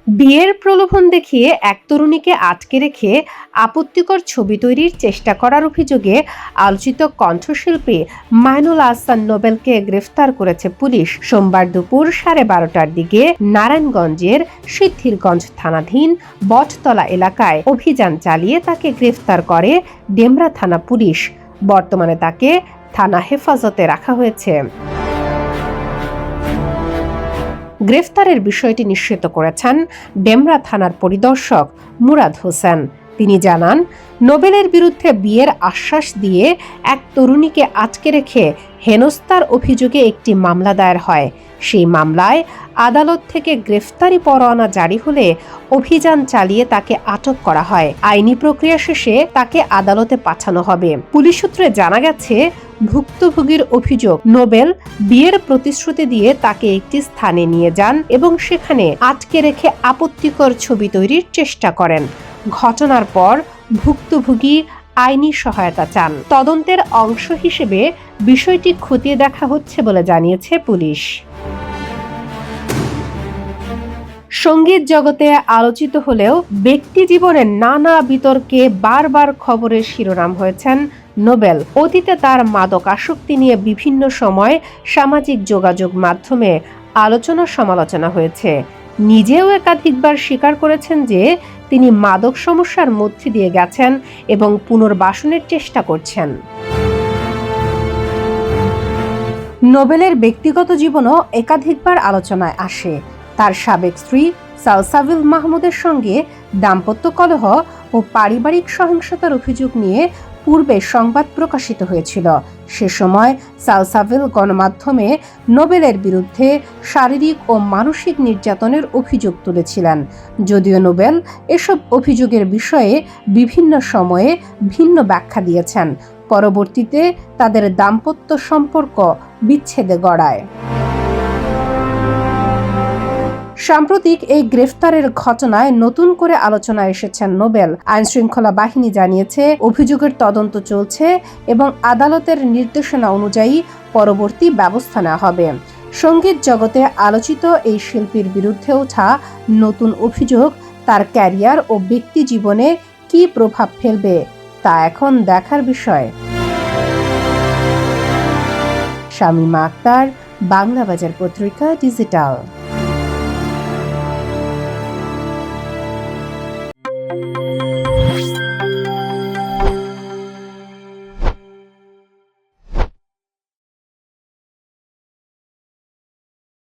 বিয়ের প্রলোভন দেখিয়ে এক তরুণীকে আটকে রেখে আপত্তিকর ছবি তৈরির চেষ্টা করার অভিযোগে আলোচিত কণ্ঠশিল্পী মাইনুল আহসান নোবেলকে গ্রেফতার করেছে পুলিশ। সোমবার দুপুর 12:30টার দিকে নারায়ণগঞ্জের সিদ্ধিরগঞ্জ থানাধীন বটতলা এলাকায় অভিযান চালিয়ে তাকে গ্রেফতার করে ডেমরা থানা পুলিশ। বর্তমানে তাকে থানা হেফাজতে রাখা হয়েছে। গ্রেফতারের বিষয়টি নিশ্চিত করেছেন ডেমরা থানার পরিদর্শক মুরাদ হোসেন। তিনি জানান, নোবেলের বিরুদ্ধে বিয়ের আশ্বাস দিয়ে এক তরুণীকে আটকে রেখে হেনস্থার অভিযোগে একটি মামলা দায়ের হয়। সেই মামলায় আদালত থেকে গ্রেফতারি পরোয়ানা জারি হলে অভিযান চালিয়ে তাকে আটক করা হয়। আইনি প্রক্রিয়া শেষে তাকে আদালতে পাঠানো হবে। পুলিশ সূত্রে জানা গেছে, ভুক্তভোগীর অভিযোগ, নোবেল বিয়ের প্রতিশ্রুতি দিয়ে তাকে একটি স্থানে নিয়ে যান এবং সেখানে আটকে রেখে আপত্তিকর ছবি তৈরির চেষ্টা করেন। ঘটনার পর ভুক্তভোগী আইনি সহায়তা চান। তদন্তের অংশ হিসেবে বিষয়টি খতিয়ে দেখা হচ্ছে বলে জানিয়েছে পুলিশ। সঙ্গীত জগতে আলোচিত হলেও ব্যক্তি জীবনের নানা বিতর্কে বারবার খবরের শিরোনাম হয়েছেন নোবেল। অতীতে তার মাদক আসক্তি নিয়ে বিভিন্ন সময় সামাজিক যোগাযোগ মাধ্যমে আলোচনা সমালোচনা হয়েছে। নিজেও একাধিকবার স্বীকার করেছেন যে তিনি মাদক সমস্যার মধ্যে দিয়ে গেছেন এবং পুনর্বাসনের চেষ্টা করছেন। নোবেলের ব্যক্তিগত জীবনও একাধিকবার আলোচনায় আসে। তার সাবেক স্ত্রী সালসাবিল মাহমুদের সঙ্গে দাম্পত্য কলহ ও পারিবারিক সহিংসতার অভিযোগ নিয়ে পূর্বে সংবাদ প্রকাশিত হয়েছিল। সে সময় সালসাবিল গণমাধ্যমে নোবেলের বিরুদ্ধে শারীরিক ও মানসিক নির্যাতনের অভিযোগ তুলেছিলেন। যদিও নোবেল এসব অভিযোগের বিষয়ে বিভিন্ন সময়ে ভিন্ন ব্যাখ্যা দিয়েছেন। পরবর্তীতে তাদের দাম্পত্য সম্পর্ক বিচ্ছেদে গড়ায়। সাম্প্রতিক এই গ্রেফতারের ঘটনায় নতুন করে আলোচনায় এসেছেন নোবেল। আইনশৃঙ্খলা বাহিনী জানিয়েছে, অভিযোগের তদন্ত চলছে এবং আদালতের নির্দেশনা অনুযায়ী পরবর্তী ব্যবস্থা নেওয়া হবে। সঙ্গীত জগতে আলোচিত এই শিল্পীর বিরুদ্ধে ওঠা নতুন অভিযোগ তার ক্যারিয়ার ও ব্যক্তি জীবনে কী প্রভাব ফেলবে তা এখন দেখার বিষয়। শামীমা আক্তার, বাংলা বাজার পত্রিকা, ডিজিটাল।